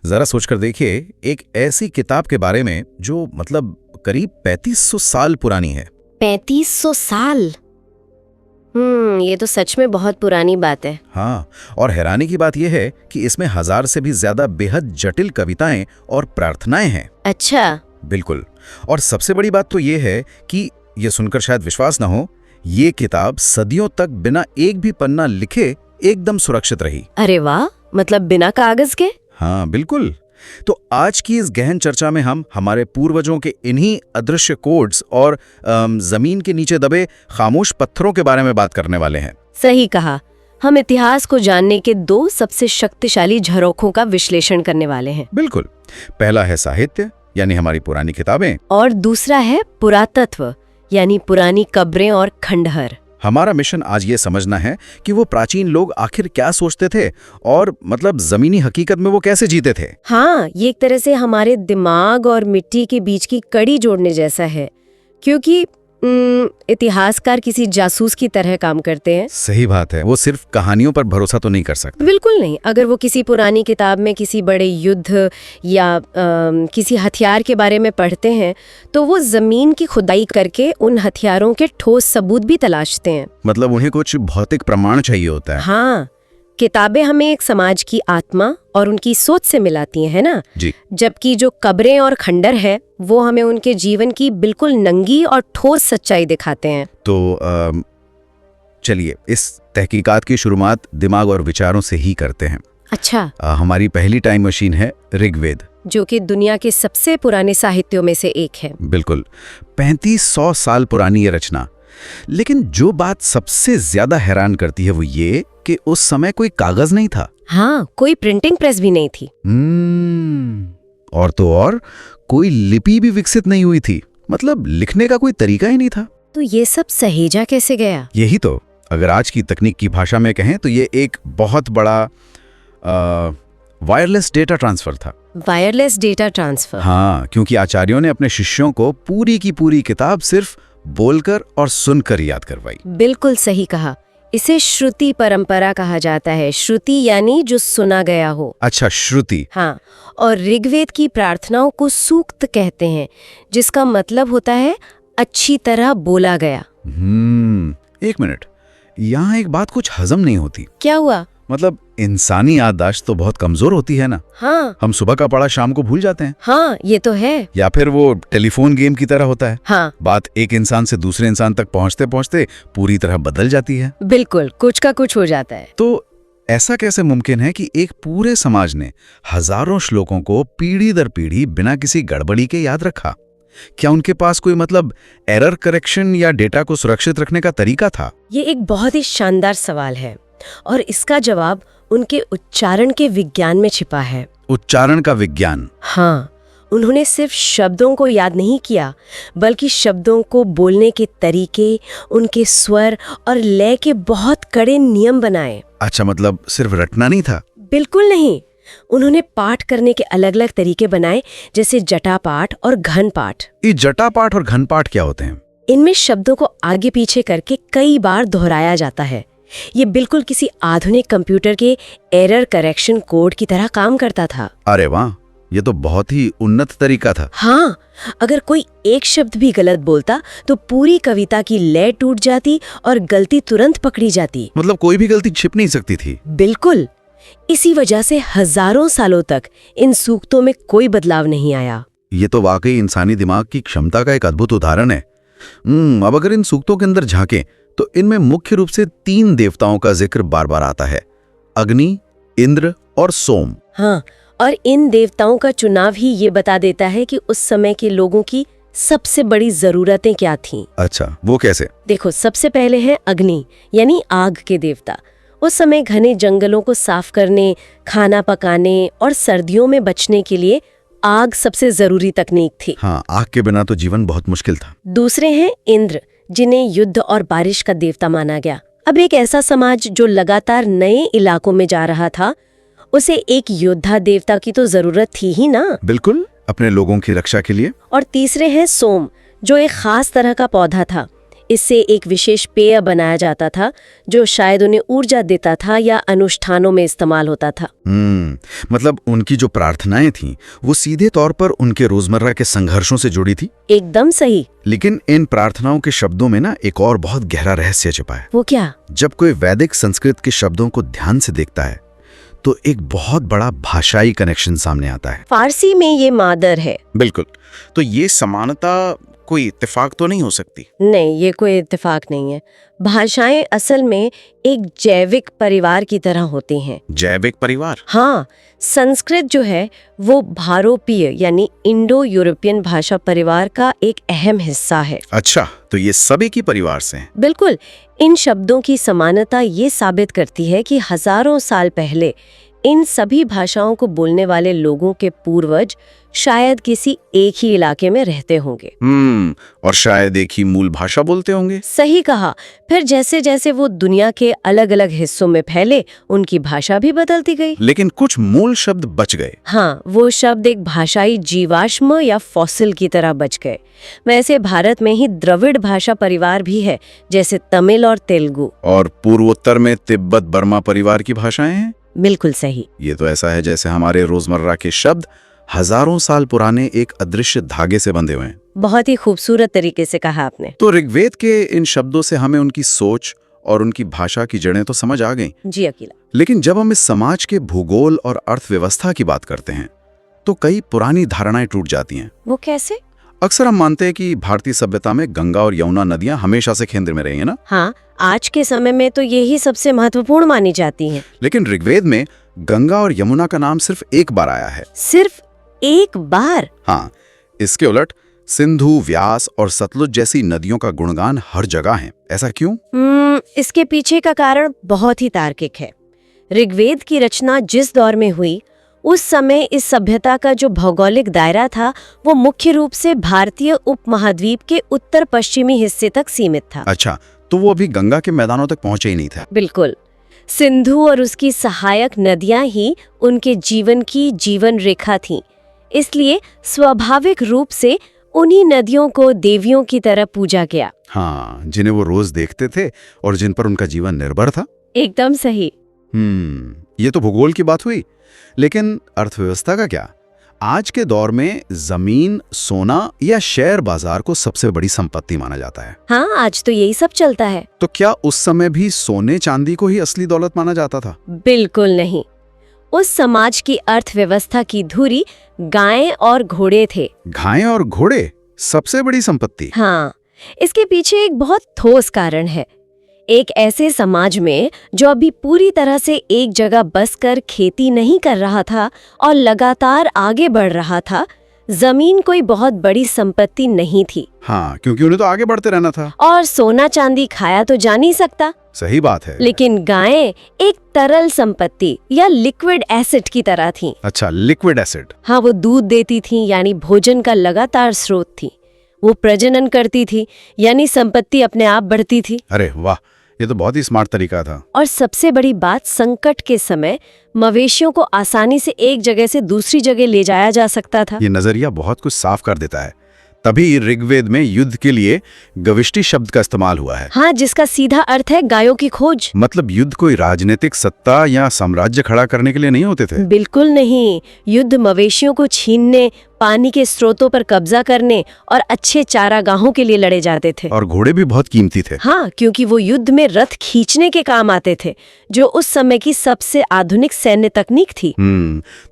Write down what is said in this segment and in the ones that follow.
जरा सोचकर देखिए, एक ऐसी किताब के बारे में जो मतलब करीब 3500 साल पुरानी है। 3500 साल? ये तो सच में बहुत पुरानी बात है। हाँ, और हैरानी की बात यह है कि इसमें 1000 से भी ज्यादा बेहद जटिल कविताएं और प्रार्थनाएं हैं। अच्छा। बिल्कुल। और सबसे बड़ी बात तो ये है कि ये सुनकर शायद विश्वास ना हो, ये किताब सदियों तक बिना एक भी पन्ना लिखे एकदम सुरक्षित रही। अरे वाह, मतलब बिना कागज के? हाँ बिल्कुल। तो आज की इस गहन चर्चा में हम हमारे पूर्वजों के इन्हीं अदृश्य कोड्स और जमीन के नीचे दबे खामोश पत्थरों के बारे में बात करने वाले हैं। सही कहा। हम इतिहास को जानने के 2 सबसे शक्तिशाली झरोखों का विश्लेषण करने वाले हैं। बिल्कुल। पहला है साहित्य, यानी हमारी पुरानी किताबें, और दूसरा है पुरातत्व, यानी पुरानी कब्रें और खंडहर। हमारा मिशन आज ये समझना है कि वो प्राचीन लोग आखिर क्या सोचते थे और मतलब जमीनी हकीकत में वो कैसे जीते थे। हाँ, ये एक तरह से हमारे दिमाग और मिट्टी के बीच की कड़ी जोड़ने जैसा है, क्योंकि इतिहासकार किसी जासूस की तरह काम करते हैं। सही बात है, वो सिर्फ कहानियों पर भरोसा तो नहीं कर सकते। बिल्कुल नहीं। अगर वो किसी पुरानी किताब में किसी बड़े युद्ध या किसी हथियार के बारे में पढ़ते हैं तो वो जमीन की खुदाई करके उन हथियारों के ठोस सबूत भी तलाशते हैं। मतलब उन्हें कुछ भौतिक प्रमाण चाहिए होता है। हाँ, किताबें हमें एक समाज की आत्मा और उनकी सोच से मिलाती हैं, है ना जी। जबकि जो कब्रें और खंडर है वो हमें उनके जीवन की बिल्कुल नंगी और ठोस सच्चाई दिखाते हैं। तो चलिए इस तहकीकात की शुरुआत दिमाग और विचारों से ही करते हैं। अच्छा। हमारी पहली टाइम मशीन है ऋग्वेद, जो कि दुनिया के सबसे पुराने साहित्यों में से एक है। बिल्कुल। 3500 साल पुरानी ये रचना। लेकिन जो बात सबसे ज्यादा हैरान करती है वो ये कि उस समय कोई कागज नहीं था। हाँ, कोई प्रिंटिंग प्रेस भी नहीं थी। और तो और कोई लिपि भी विकसित नहीं हुई थी, मतलब लिखने का कोई तरीका ही नहीं था। तो ये सब सहेजा कैसे गया? यही तो, अगर आज की तकनीक की भाषा में कहें तो ये एक बहुत बड़ा वायरलेस डेटा ट्रांसफर था। Wireless data transfer? हाँ, क्योंकि आचार्यों ने अपने शिष्यों को पूरी की पूरी किताब सिर्फ बोलकर और सुनकर याद करवाई। बिल्कुल सही कहा। इसे श्रुति परंपरा कहा जाता है। श्रुति यानी जो सुना गया हो। अच्छा, श्रुति। हाँ, और ऋग्वेद की प्रार्थनाओं को सूक्त कहते हैं, जिसका मतलब होता है अच्छी तरह बोला गया। एक मिनट, यहाँ एक बात कुछ हजम नहीं होती। क्या हुआ? मतलब इंसानी याददाश्त तो बहुत कमजोर होती है ना। हाँ। हम सुबह का पढ़ा शाम को भूल जाते हैं। हाँ, ये तो है। या फिर वो टेलीफोन गेम की तरह होता है। हाँ। बात एक इंसान से दूसरे इंसान तक पहुंचते पहुंचते पूरी तरह बदल जाती है। बिल्कुल, कुछ का कुछ हो जाता है। तो ऐसा कैसे मुमकिन है कि एक पूरे समाज ने हजारों श्लोकों को पीढ़ी दर पीढ़ी बिना किसी गड़बड़ी के याद रखा? क्या उनके पास कोई मतलब एरर करेक्शन या डेटा को सुरक्षित रखने का तरीका था? ये एक बहुत ही शानदार सवाल है और इसका जवाब उनके उच्चारण के विज्ञान में छिपा है। उच्चारण का विज्ञान? हाँ, उन्होंने सिर्फ शब्दों को याद नहीं किया, बल्कि शब्दों को बोलने के तरीके, उनके स्वर और लय के बहुत कड़े नियम बनाए। अच्छा, मतलब सिर्फ रटना नहीं था? बिल्कुल नहीं। उन्होंने पाठ करने के अलग अलग तरीके बनाए, जैसे जटा पाठ और घन पाठ। ये जटा पाठ और घन पाठ क्या होते हैं? इनमें शब्दों को आगे पीछे करके कई बार दोहराया जाता है। ये बिल्कुल किसी आधुनिक कंप्यूटर के एरर करेक्शन कोड की तरह काम करता था। अरे वाह, ये तो बहुत ही उन्नत तरीका था। हाँ, अगर कोई एक शब्द भी गलत बोलता तो पूरी कविता की लय टूट जाती और गलती तुरंत पकड़ी जाती। मतलब कोई भी गलती छिप नहीं सकती थी। बिल्कुल। इसी वजह से हजारों सालों तक इन सूक्तों में कोई बदलाव नहीं आया। ये तो वाकई इंसानी दिमाग की क्षमता का एक अद्भुत उदाहरण है। अब अगर इन सूक्तों के अंदर झांकें तो इनमें मुख्य रूप से 3 देवताओं का जिक्र बार बार आता है: अग्नि, इंद्र और सोम। हाँ, और इन देवताओं का चुनाव ही ये बता देता है कि उस समय के लोगों की सबसे बड़ी जरूरतें क्या थीं। अच्छा, वो कैसे? देखो, सबसे पहले है अग्नि, यानी आग के देवता। उस समय घने जंगलों को साफ करने, खाना पकाने और सर्दियों में बचने के लिए आग सबसे जरूरी तकनीक थी। हाँ, आग के बिना तो जीवन बहुत मुश्किल था। दूसरे हैं इंद्र, जिन्हें युद्ध और बारिश का देवता माना गया। अब एक ऐसा समाज जो लगातार नए इलाकों में जा रहा था, उसे एक योद्धा देवता की तो जरूरत थी ही ना। बिल्कुल, अपने लोगों की रक्षा के लिए। और तीसरे हैं सोम, जो एक खास तरह का पौधा था। इससे एक विशेष पेय बनाया जाता था जो शायद उन्हें ऊर्जा देता था या अनुष्ठानों में इस्तेमाल होता था। मतलब उनकी जो प्रार्थनाएं थीं वो सीधे तौर पर उनके रोजमर्रा के संघर्षों से जुड़ी थी। एकदम सही। लेकिन इन प्रार्थनाओं के शब्दों में ना एक और बहुत गहरा रहस्य छिपा है। वो क्या? जब कोई वैदिक संस्कृत के शब्दों को ध्यान से देखता है तो एक बहुत बड़ा भाषाई कनेक्शन सामने आता है। फारसी में ये मादर है। बिल्कुल। तो ये समानता कोई इत्तेफाक तो नहीं हो सकती? नहीं, ये कोई इत्तेफाक नहीं है। भाषाएं असल में एक जैविक परिवार की तरह होती हैं। जैविक परिवार? हाँ, संस्कृत जो है वो भारोपीय यानी इंडो यूरोपियन भाषा परिवार का एक अहम हिस्सा है। अच्छा, तो ये सब एक ही परिवार से हैं? बिल्कुल। इन शब्दों की समानता ये साबित करती है कि हजारों साल पहले इन सभी भाषाओं को बोलने वाले लोगों के पूर्वज शायद किसी एक ही इलाके में रहते होंगे। और शायद एक ही मूल भाषा बोलते होंगे। सही कहा। फिर जैसे जैसे वो दुनिया के अलग अलग हिस्सों में फैले, उनकी भाषा भी बदलती गई। लेकिन कुछ मूल शब्द बच गए। हाँ, वो शब्द एक भाषाई जीवाश्म या फॉसिल की तरह बच गए। वैसे भारत में ही द्रविड़ भाषा परिवार भी है, जैसे तमिल और तेलुगु। और पूर्वोत्तर में तिब्बत बर्मा परिवार की भाषाएं हैं। बिल्कुल सही। ये तो ऐसा है जैसे हमारे रोजमर्रा के शब्द हजारों साल पुराने एक अदृश्य धागे से बंधे हुए हैं। बहुत ही खूबसूरत तरीके से कहा आपने। तो ऋग्वेद के इन शब्दों से हमें उनकी सोच और उनकी भाषा की जड़ें तो समझ आ गईं। जी अकीला। लेकिन जब हम इस समाज के भूगोल और अर्थव्यवस्था की बात करते हैं तो कई पुरानी धारणाएं टूट जाती हैं। वो कैसे? अक्सर हम मानते हैं कि भारतीय सभ्यता में गंगा और यमुना नदियां हमेशा से केंद्र में रही हैं ना। हाँ, आज के समय में तो यही सबसे महत्वपूर्ण मानी जाती हैं। लेकिन ऋग्वेद में गंगा और यमुना का नाम सिर्फ एक बार आया है। सिर्फ एक बार? हाँ, इसके उलट सिंधु, व्यास और सतलुज जैसी नदियों का गुणगान हर जगह है। ऐसा क्यों? इसके पीछे का कारण बहुत ही तार्किक है। ऋग्वेद की रचना जिस दौर में हुई, उस समय इस सभ्यता का जो भौगोलिक दायरा था वो मुख्य रूप से भारतीय उपमहाद्वीप के उत्तर पश्चिमी हिस्से तक सीमित था। अच्छा, तो वो अभी गंगा के मैदानों तक पहुंचे ही नहीं था। बिल्कुल। सिंधु और उसकी सहायक नदियां ही उनके जीवन की जीवन रेखा थीं। इसलिए स्वाभाविक रूप से उन्हीं नदियों को देवियों की तरह पूजा गया। हाँ, जिन्हें वो रोज देखते थे और जिन पर उनका जीवन निर्भर था। एकदम सही। ये तो भूगोल की बात हुई। लेकिन अर्थव्यवस्था का क्या? आज के दौर में जमीन, सोना या शेयर बाजार को सबसे बड़ी संपत्ति माना जाता है। हाँ, आज तो यही सब चलता है। तो क्या उस समय भी सोने चांदी को ही असली दौलत माना जाता था? बिल्कुल नहीं। उस समाज की अर्थव्यवस्था की धुरी गायें और घोड़े थे। गायें और घोड़े सबसे बड़ी संपत्ति? हाँ, इसके पीछे एक बहुत ठोस कारण है। एक ऐसे समाज में जो अभी पूरी तरह से एक जगह बसकर खेती नहीं कर रहा था और लगातार आगे बढ़ रहा था, जमीन कोई बहुत बड़ी संपत्ति नहीं थी। हाँ, क्योंकि उन्हें तो आगे बढ़ते रहना था। और सोना चांदी खाया तो जा नहीं सकता। सही बात है। लेकिन गायें एक तरल संपत्ति या लिक्विड एसिड की तरह थीं। अच्छा, लिक्विड एसिड। हाँ, वो दूध देती थीं, यानी भोजन का लगातार स्रोत थी। वो प्रजनन करती थी, यानी संपत्ति अपने आप बढ़ती थी। अरे वाह, ये तो बहुत ही स्मार्ट तरीका था। और सबसे बड़ी बात, संकट के समय मवेशियों को आसानी से एक जगह से दूसरी जगह ले जाया जा सकता था। ये नजरिया बहुत कुछ साफ कर देता है। तभी ऋग्वेद में युद्ध के लिए गविष्टि शब्द का इस्तेमाल हुआ है। हाँ, जिसका सीधा अर्थ है गायों की खोज। मतलब युद्ध कोई राजनीतिक सत्ता या साम्राज्य खड़ा करने के लिए नहीं होते थे। बिल्कुल नहीं। युद्ध मवेशियों को छीनने, पानी के स्रोतों पर कब्जा करने और अच्छे चारागाहों के लिए लड़े जाते थे। और घोड़े भी बहुत कीमती थे। हाँ, क्योंकि वो युद्ध में रथ खींचने के काम आते थे, जो उस समय की सबसे आधुनिक सैन्य तकनीक थी।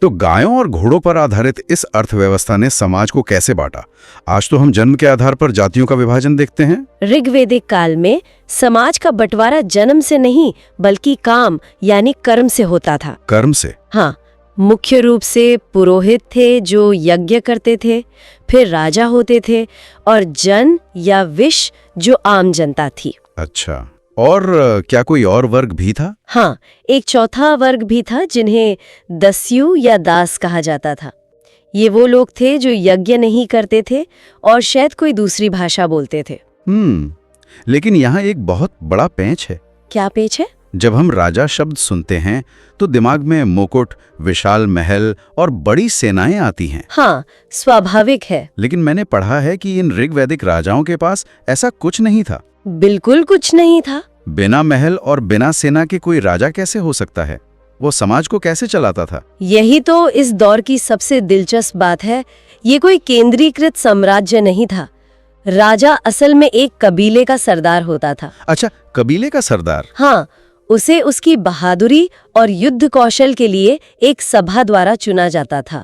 तो गायों और घोड़ों पर आधारित इस अर्थव्यवस्था ने समाज को कैसे बांटा? आज तो हम जन्म के आधार पर जातियों का विभाजन देखते हैं। ऋग्वेदिक काल में समाज का बंटवारा जन्म से नहीं बल्कि काम यानी कर्म से होता था। कर्म से? हाँ, मुख्य रूप से पुरोहित थे जो यज्ञ करते थे, फिर राजा होते थे, और जन या विश जो आम जनता थी। अच्छा, और क्या कोई और वर्ग भी था? हाँ, एक चौथा वर्ग भी था जिन्हें दस्यु या दास कहा जाता था। ये वो लोग थे जो यज्ञ नहीं करते थे और शायद कोई दूसरी भाषा बोलते थे। लेकिन यहाँ एक बहुत बड़ा पेंच है। क्या पेंच है? जब हम राजा शब्द सुनते हैं तो दिमाग में मुकुट, विशाल महल और बड़ी सेनाएं आती हैं। हाँ, स्वाभाविक है। लेकिन मैंने पढ़ा है कि इन ऋग्वैदिक राजाओं के पास ऐसा कुछ नहीं था। बिल्कुल कुछ नहीं था। बिना महल और बिना सेना के कोई राजा कैसे हो सकता है? वो समाज को कैसे चलाता था? यही तो इस दौर की सबसे दिलचस्प बात है। ये कोई केंद्रीकृत साम्राज्य नहीं था। राजा असल में एक कबीले का सरदार होता था। अच्छा, कबीले का सरदार। हाँ, उसे उसकी बहादुरी और युद्ध कौशल के लिए एक सभा द्वारा चुना जाता था।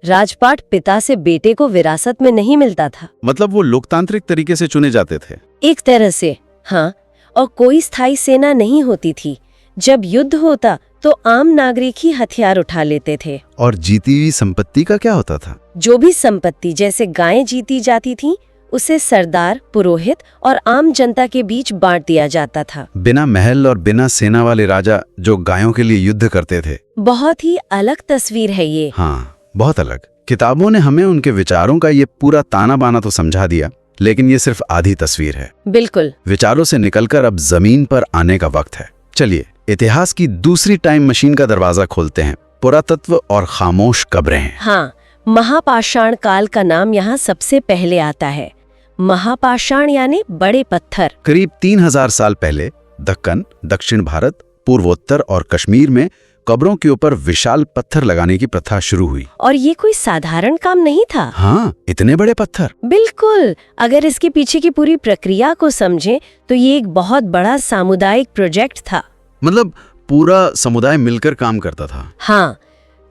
राजपाट पिता से बेटे को विरासत में नहीं मिलता था। मतलब वो लोकतांत्रिक तरीके से चुने जाते थे। एक तरह से, हाँ। और कोई स्थायी सेना नहीं होती थी। जब युद्ध होता तो आम नागरिक ही हथियार उठा लेते थे। और जीती हुई संपत्ति का क्या होता था? जो भी संपत्ति, जैसे गायें जीती जाती थीं, उसे सरदार, पुरोहित और आम जनता के बीच बांट दिया जाता था। बिना महल और बिना सेना वाले राजा जो गायों के लिए युद्ध करते थे। बहुत ही अलग तस्वीर है ये। हाँ, बहुत अलग। किताबों ने हमें उनके विचारों का ये पूरा ताना बाना तो समझा दिया, लेकिन ये सिर्फ आधी तस्वीर है। बिल्कुल। विचारों से निकलकर अब जमीन पर आने का वक्त है। चलिए इतिहास की दूसरी टाइम मशीन का दरवाजा खोलते हैं। पुरातत्व और खामोश कब्रें। हाँ, महापाषाण काल का नाम यहाँ सबसे पहले आता है। महापाषाण यानी बड़े पत्थर। करीब 3000 साल पहले दक्कन, दक्षिण भारत, पूर्वोत्तर और कश्मीर में कब्रों के ऊपर विशाल पत्थर लगाने की प्रथा शुरू हुई। और ये कोई साधारण काम नहीं था। हाँ, इतने बड़े पत्थर। बिल्कुल। अगर इसके पीछे की पूरी प्रक्रिया को समझें तो ये एक बहुत बड़ा सामुदायिक प्रोजेक्ट था। मतलब पूरा समुदाय मिलकर काम करता था। हाँ,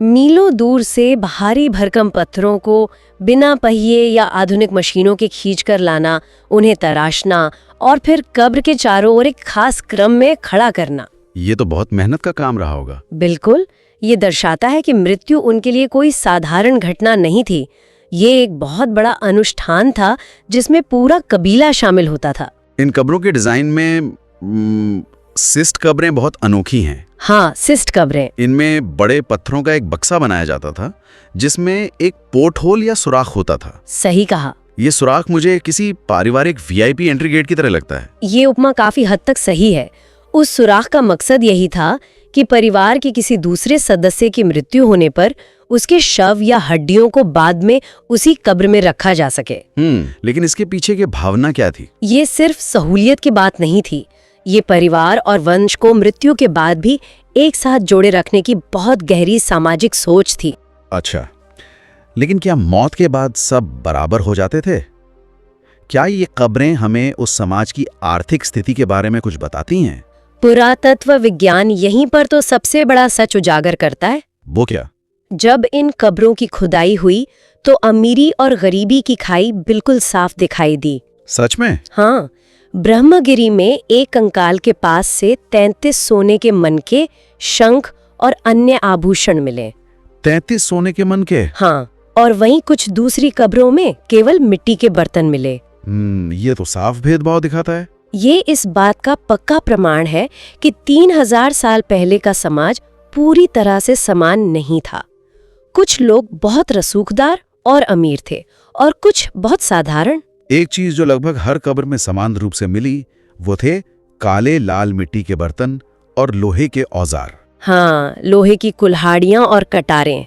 मीलों दूर से भारी भरकम पत्थरों को बिना पहिए या आधुनिक मशीनों के खींचकर लाना, उन्हें तराशना और फिर कब्र के चारों ओर एक खास क्रम में खड़ा करना। ये तो बहुत मेहनत का काम रहा होगा। बिल्कुल। ये दर्शाता है कि मृत्यु उनके लिए कोई साधारण घटना नहीं थी। ये एक बहुत बड़ा अनुष्ठान था जिसमें पूरा कबीला शामिल होता था। इन कब्रों के डिजाइन में सिस्ट कब्रें बहुत अनोखी हैं। हाँ, सिस्ट कब्रें। इनमें बड़े पत्थरों का एक बक्सा बनाया जाता था जिसमें एक पोर्ट होल या सुराख होता था। सही कहा। ये सुराख मुझे किसी पारिवारिक वीआईपी एंट्री गेट की तरह लगता है। ये उपमा काफी हद तक सही है। उस सुराख का मकसद यही था कि परिवार के किसी दूसरे सदस्य की मृत्यु होने पर उसके शव या हड्डियों को बाद में उसी कब्र में रखा जा सके। लेकिन इसके पीछे की भावना क्या थी? ये सिर्फ सहूलियत की बात नहीं थी। ये परिवार और वंश को मृत्यु के बाद भी एक साथ जोड़े रखने की बहुत गहरी सामाजिक सोच थी। अच्छा, लेकिन क्या मौत के बाद सब बराबर हो जाते थे? क्या ये कब्रें हमें उस समाज की आर्थिक स्थिति के बारे में कुछ बताती हैं? पुरातत्व विज्ञान यहीं पर तो सबसे बड़ा सच उजागर करता है। वो क्या? जब इन कब्रों की खुदाई हुई तो अमीरी और गरीबी की खाई बिल्कुल साफ दिखाई दी। सच में? हाँ, ब्रह्मगिरी में एक कंकाल के पास से 33 सोने के मनके, शंख और अन्य आभूषण मिले। 33 सोने के मनके? हाँ, और वहीं कुछ दूसरी कब्रों में केवल मिट्टी के बर्तन मिले। ये तो साफ भेदभाव दिखाता है। ये इस बात का पक्का प्रमाण है कि 3000 साल पहले का समाज पूरी तरह से समान नहीं था। कुछ लोग बहुत रसूखदार और अमीर थे और कुछ बहुत साधारण। एक चीज जो लगभग हर कब्र में समान रूप से मिली वो थे काले लाल मिट्टी के बर्तन और लोहे के औजार। हाँ, लोहे की कुल्हाड़ियां और कटारें।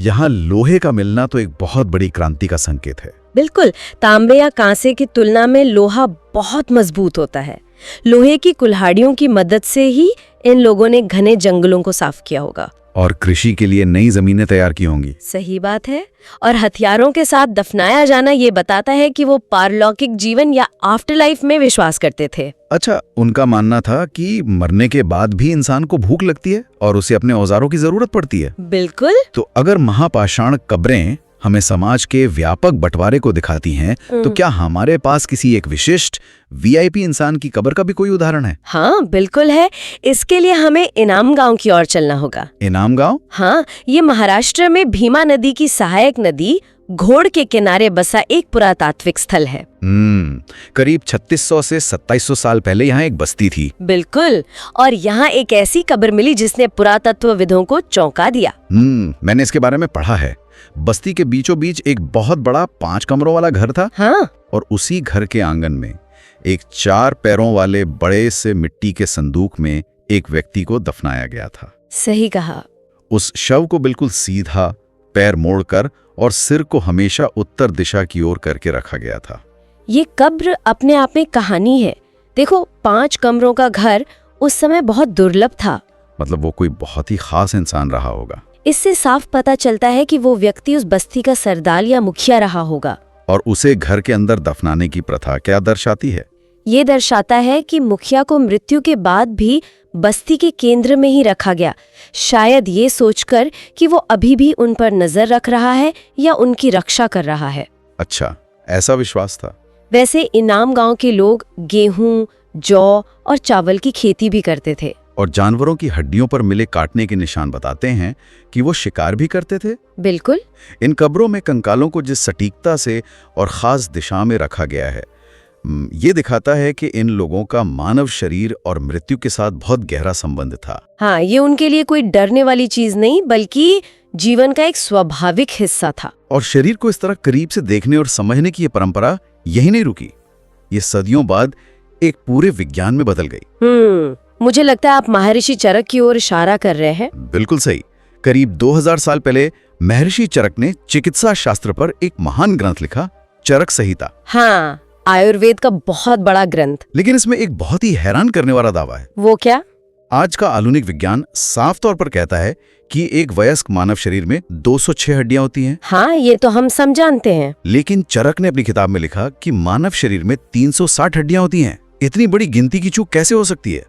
यहाँ लोहे का मिलना तो एक बहुत बड़ी क्रांति का संकेत है। बिल्कुल। तांबे या कांसे की तुलना में लोहा बहुत मजबूत होता है। लोहे की कुल्हाड़ियों की मदद से ही इन लोगों ने घने जंगलों को साफ किया होगा और कृषि के लिए नई जमीनें तैयार की होंगी। सही बात है। और हथियारों के साथ दफनाया जाना ये बताता है कि वो पारलौकिक जीवन या आफ्टर लाइफ में विश्वास करते थे। अच्छा, उनका मानना था कि मरने के बाद भी इंसान को भूख लगती है और उसे अपने औजारों की जरूरत पड़ती है। बिल्कुल। तो अगर महापाषाण कब्रें हमें समाज के व्यापक बंटवारे को दिखाती हैं, तो क्या हमारे पास किसी एक विशिष्ट वीआईपी इंसान की कब्र का भी कोई उदाहरण है? हाँ, बिल्कुल है। इसके लिए हमें इनाम गांव की ओर चलना होगा। इनाम गांव? हाँ, ये महाराष्ट्र में भीमा नदी की सहायक नदी घोड़ के किनारे बसा एक पुरातात्विक स्थल है। करीब 3600 से 2700 साल पहले यहाँ एक बस्ती थी। बिल्कुल। और यहाँ एक ऐसी कब्र मिली जिसने पुरातत्वविदों को चौंका दिया। मैंने इसके बारे में पढ़ा है। बस्ती के बीचों बीच एक बहुत बड़ा 5 कमरों वाला घर था। हाँ। और उसी घर के आंगन में एक 4 पैरों वाले बड़े से मिट्टी के संदूक में एक व्यक्ति को दफनाया गया था। सही कहा। उस शव को बिल्कुल सीधा, पैर मोड़कर और सिर को हमेशा उत्तर दिशा की ओर करके रखा गया था। ये कब्र अपने आप में कहानी है। देखो, 5 कमरों का घर उस समय बहुत दुर्लभ था। मतलब वो कोई बहुत ही खास इंसान रहा होगा। इससे साफ पता चलता है कि वो व्यक्ति उस बस्ती का सरदार या मुखिया रहा होगा। और उसे घर के अंदर दफनाने की प्रथा क्या दर्शाती है? ये दर्शाता है कि मुखिया को मृत्यु के बाद भी बस्ती के केंद्र में ही रखा गया, शायद ये सोचकर कि वो अभी भी उन पर नजर रख रहा है या उनकी रक्षा कर रहा है। अच्छा, ऐसा विश्वास था। वैसे इनाम गांव के लोग गेहूं, जौ और चावल की खेती भी करते थे। और जानवरों की हड्डियों पर मिले काटने के निशान बताते हैं कि वो शिकार भी करते थे। बिल्कुल। इन कब्रों में कंकालों को जिस सटीकता से और खास दिशा में रखा गया है, ये दिखाता है कि इन लोगों का मानव शरीर और मृत्यु के साथ बहुत गहरा संबंध था। हाँ, ये उनके लिए कोई डरने वाली चीज नहीं, बल्कि जीवन का एक स्वाभाविक हिस्सा था। और शरीर को इस तरह करीब से देखने और समझने की ये परंपरा यही नहीं रुकी, ये सदियों बाद एक पूरे विज्ञान में बदल गई। मुझे लगता है आप महर्षि चरक की ओर इशारा कर रहे हैं। बिल्कुल सही। करीब 2000 साल पहले महर्षि चरक ने चिकित्सा शास्त्र पर एक महान ग्रंथ लिखा, चरक संहिता। हाँ, आयुर्वेद का बहुत बड़ा ग्रंथ। लेकिन इसमें एक बहुत ही हैरान करने वाला दावा है। वो क्या? आज का आधुनिक विज्ञान साफ तौर पर कहता है कि एक वयस्क मानव शरीर में 206 हड्डियां होती हैं। हाँ, ये तो हम सब जानते हैं। लेकिन चरक ने अपनी किताब में लिखा कि मानव शरीर में 360 हड्डियां होती हैं। इतनी बड़ी गिनती की चूक कैसे हो सकती है?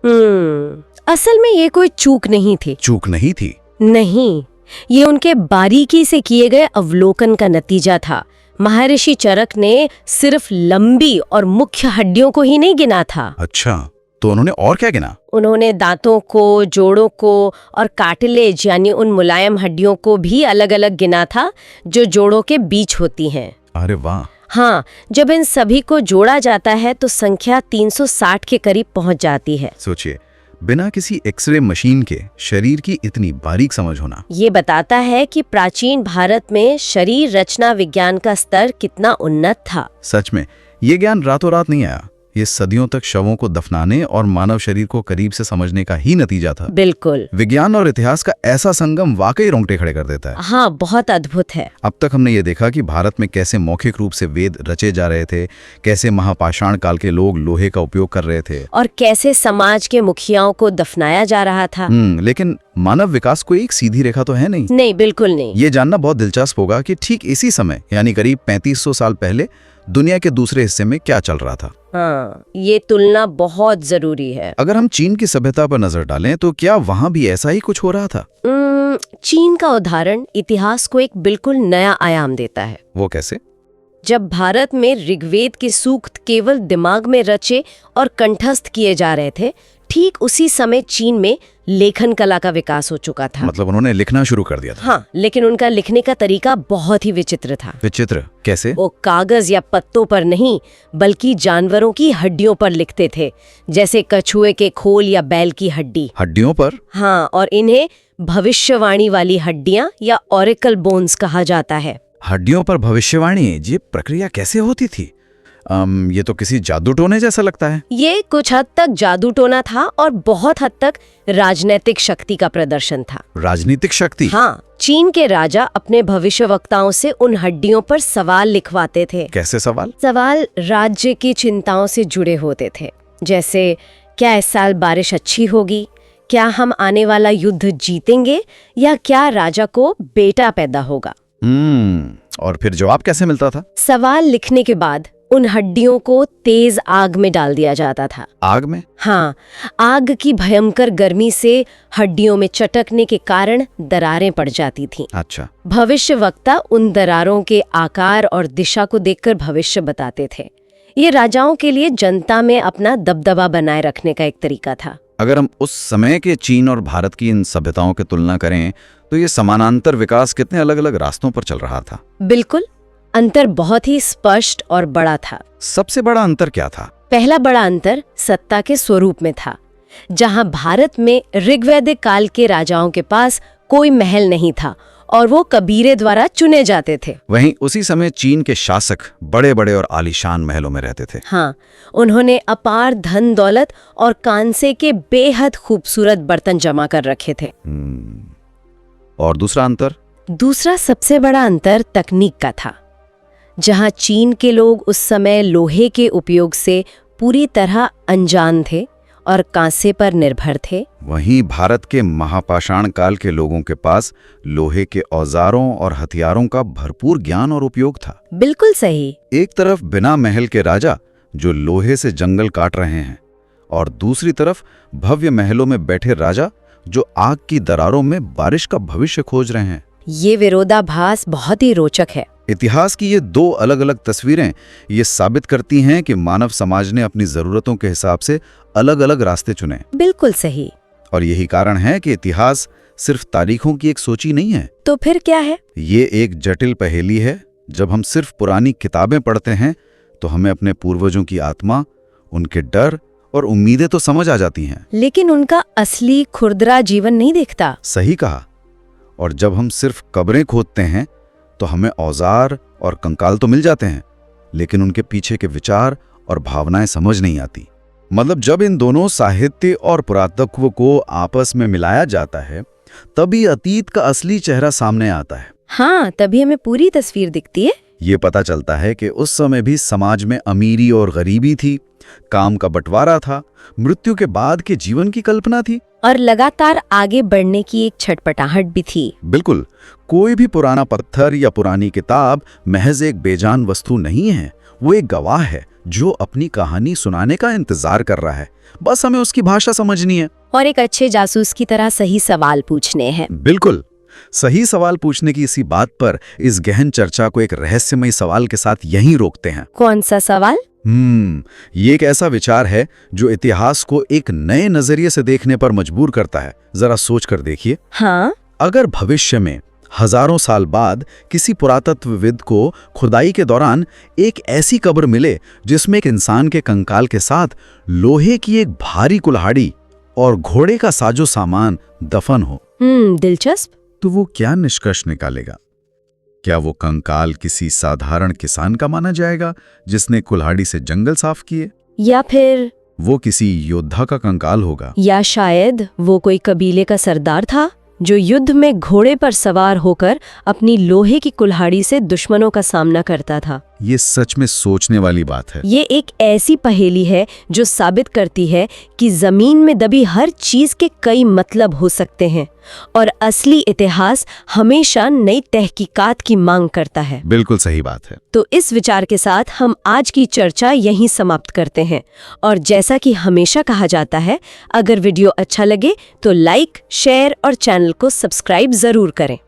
असल में ये कोई चूक नहीं थी। चूक नहीं थी? नहीं, ये उनके बारीकी से किए गए अवलोकन का नतीजा था। महर्षि चरक ने सिर्फ लंबी और मुख्य हड्डियों को ही नहीं गिना था। अच्छा, तो उन्होंने और क्या गिना? उन्होंने दांतों को, जोड़ों को और कार्टिलेज यानी उन मुलायम हड्डियों को भी अलग अलग गिना था जो जोड़ों के बीच होती हैं। अरे वाह! हाँ, जब इन सभी को जोड़ा जाता है तो संख्या 360 के करीब पहुंच जाती है। सोचिए, बिना किसी एक्सरे मशीन के शरीर की इतनी बारीक समझ होना। ये बताता है कि प्राचीन भारत में शरीर रचना विज्ञान का स्तर कितना उन्नत था। सच में, ये ज्ञान रातों रात नहीं आया। ये सदियों तक शवों को दफनाने और मानव शरीर को करीब से समझने का ही नतीजा था। बिल्कुल। विज्ञान और इतिहास का ऐसा संगम वाकई रोंगटे खड़े कर देता है। हाँ, बहुत अद्भुत है। अब तक हमने ये देखा कि भारत में कैसे मौखिक रूप से वेद रचे जा रहे थे, कैसे महापाषाण काल के लोग लोहे का उपयोग कर रहे थे, और कैसे समाज के मुखियाओं को दफनाया जा रहा था। लेकिन मानव विकास कोई एक सीधी रेखा तो है नहीं। नहीं, बिल्कुल नहीं। ये जानना बहुत दिलचस्प होगा कि ठीक इसी समय यानी करीब 3500 साल पहले दुनिया के दूसरे हिस्से में क्या चल रहा था। हाँ, ये तुलना बहुत जरूरी है। अगर हम चीन की सभ्यता पर नजर डालें तो क्या वहां भी ऐसा ही कुछ हो रहा था? चीन का उदाहरण इतिहास को एक बिल्कुल नया आयाम देता है। वो कैसे? जब भारत में ऋग्वेद के सूक्त केवल दिमाग में रचे और कंठस्थ किए जा रहे थे, ठीक उसी समय चीन में लेखन कला का विकास हो चुका था। मतलब उन्होंने लिखना शुरू कर दिया था? हाँ, लेकिन उनका लिखने का तरीका बहुत ही विचित्र था। विचित्र कैसे? वो कागज या पत्तों पर नहीं, बल्कि जानवरों की हड्डियों पर लिखते थे, जैसे कछुए के खोल या बैल की हड्डी। हड्डियों पर? हाँ, और इन्हें भविष्यवाणी वाली हड्डियां या ऑरिकल बोन्स कहा जाता है। हड्डियों पर भविष्यवाणी, ये प्रक्रिया कैसे होती थी? ये तो किसी जादू टोने जैसा लगता है। ये कुछ हद तक जादू टोना था और बहुत हद तक राजनीतिक शक्ति का प्रदर्शन था। राजनीतिक शक्ति? हाँ, चीन के राजा अपने भविष्यवक्ताओं से उन हड्डियों पर सवाल लिखवाते थे। कैसे सवाल? सवाल राज्य की चिंताओं से जुड़े होते थे, जैसे क्या इस साल बारिश अच्छी होगी, क्या हम आने वाला युद्ध जीतेंगे, या क्या राजा को बेटा पैदा होगा। और फिर जवाब कैसे मिलता था? सवाल लिखने के बाद उन हड्डियों को तेज आग में डाल दिया जाता था। आग में? हाँ, आग की भयंकर गर्मी से हड्डियों में चटकने के कारण दरारें पड़ जाती थीं। अच्छा। भविष्यवक्ता उन दरारों के आकार और दिशा को देखकर भविष्य बताते थे। ये राजाओं के लिए जनता में अपना दबदबा बनाए रखने का एक तरीका था। अगर हम उस समय के चीन और भारत की इन सभ्यताओं की तुलना करें तो ये समानांतर विकास कितने अलग अलग रास्तों पर चल रहा था। बिल्कुल, अंतर बहुत ही स्पष्ट और बड़ा था। सबसे बड़ा अंतर क्या था? पहला बड़ा अंतर सत्ता के स्वरूप में था। जहां भारत में ऋग्वैदिक काल के राजाओं के पास कोई महल नहीं था और वो कबीरे द्वारा चुने जाते थे, वहीं उसी समय चीन के शासक बड़े बड़े और आलीशान महलों में रहते थे। हाँ, उन्होंने अपार धन दौलत और कांसे के बेहद खूबसूरत बर्तन जमा कर रखे थे। और दूसरा अंतर? दूसरा सबसे बड़ा अंतर तकनीक का था। जहां चीन के लोग उस समय लोहे के उपयोग से पूरी तरह अनजान थे और कांसे पर निर्भर थे, वहीं भारत के महापाषाण काल के लोगों के पास लोहे के औजारों और हथियारों का भरपूर ज्ञान और उपयोग था। बिल्कुल सही। एक तरफ बिना महल के राजा जो लोहे से जंगल काट रहे हैं, और दूसरी तरफ भव्य महलों में बैठे राजा जो आग की दरारों में बारिश का भविष्य खोज रहे हैं। ये विरोधाभास बहुत ही रोचक है। इतिहास की ये दो अलग अलग तस्वीरें ये साबित करती हैं कि मानव समाज ने अपनी जरूरतों के हिसाब से अलग अलग रास्ते चुने। बिल्कुल सही। और यही कारण है कि इतिहास सिर्फ तारीखों की एक सूची नहीं है। तो फिर क्या है? ये एक जटिल पहेली है। जब हम सिर्फ पुरानी किताबें पढ़ते हैं तो हमें अपने पूर्वजों की आत्मा, उनके डर और उम्मीदें तो समझ आ जाती हैं, लेकिन उनका असली खुरदरा जीवन नहीं दिखता। सही कहा। और जब हम सिर्फ कब्रें खोदते हैं तो हमें औजार और कंकाल तो मिल जाते हैं, लेकिन उनके पीछे के विचार और भावनाएं समझ नहीं आती। मतलब जब इन दोनों साहित्य और पुरातत्व को आपस में मिलाया जाता है तभी अतीत का असली चेहरा सामने आता है। हाँ, तभी हमें पूरी तस्वीर दिखती है। ये पता चलता है कि उस समय भी समाज में अमीरी और गरीबी थी, काम का बंटवारा था, मृत्यु के बाद के जीवन की कल्पना थी, और लगातार आगे बढ़ने की एक छटपटाहट भी थी। बिल्कुल। कोई भी पुराना पत्थर या पुरानी किताब महज एक बेजान वस्तु नहीं है, वो एक गवाह है जो अपनी कहानी सुनाने का इंतजार कर रहा है। बस हमें उसकी भाषा समझनी है और एक अच्छे जासूस की तरह सही सवाल पूछने हैं। बिल्कुल। सही सवाल पूछने की इसी बात पर इस गहन चर्चा को एक रहस्यमय सवाल के साथ यहीं रोकते हैं। कौन सा सवाल? ये एक ऐसा विचार है जो इतिहास को एक नए नजरिए से देखने पर मजबूर करता है। जरा सोच कर देखिए। हाँ? अगर भविष्य में हजारों साल बाद किसी पुरातत्वविद को खुदाई के दौरान एक ऐसी कब्र मिले जिसमें एक इंसान के कंकाल के साथ लोहे की एक भारी कुल्हाड़ी और घोड़े का साजो सामान दफन हो, दिलचस्प। तो वो क्या निष्कर्ष निकालेगा? क्या वो कंकाल किसी साधारण किसान का माना जाएगा जिसने कुल्हाड़ी से जंगल साफ किए, या फिर वो किसी योद्धा का कंकाल होगा, या शायद वो कोई कबीले का सरदार था जो युद्ध में घोड़े पर सवार होकर अपनी लोहे की कुल्हाड़ी से दुश्मनों का सामना करता था। ये सच में सोचने वाली बात है। ये एक ऐसी पहेली है जो साबित करती है कि जमीन में दबी हर चीज के कई मतलब हो सकते हैं और असली इतिहास हमेशा नई तहकीकात की मांग करता है। बिल्कुल सही बात है। तो इस विचार के साथ हम आज की चर्चा यहीं समाप्त करते हैं। और जैसा कि हमेशा कहा जाता है, अगर वीडियो अच्छा लगे तो लाइक, शेयर और चैनल को सब्सक्राइब जरूर करें।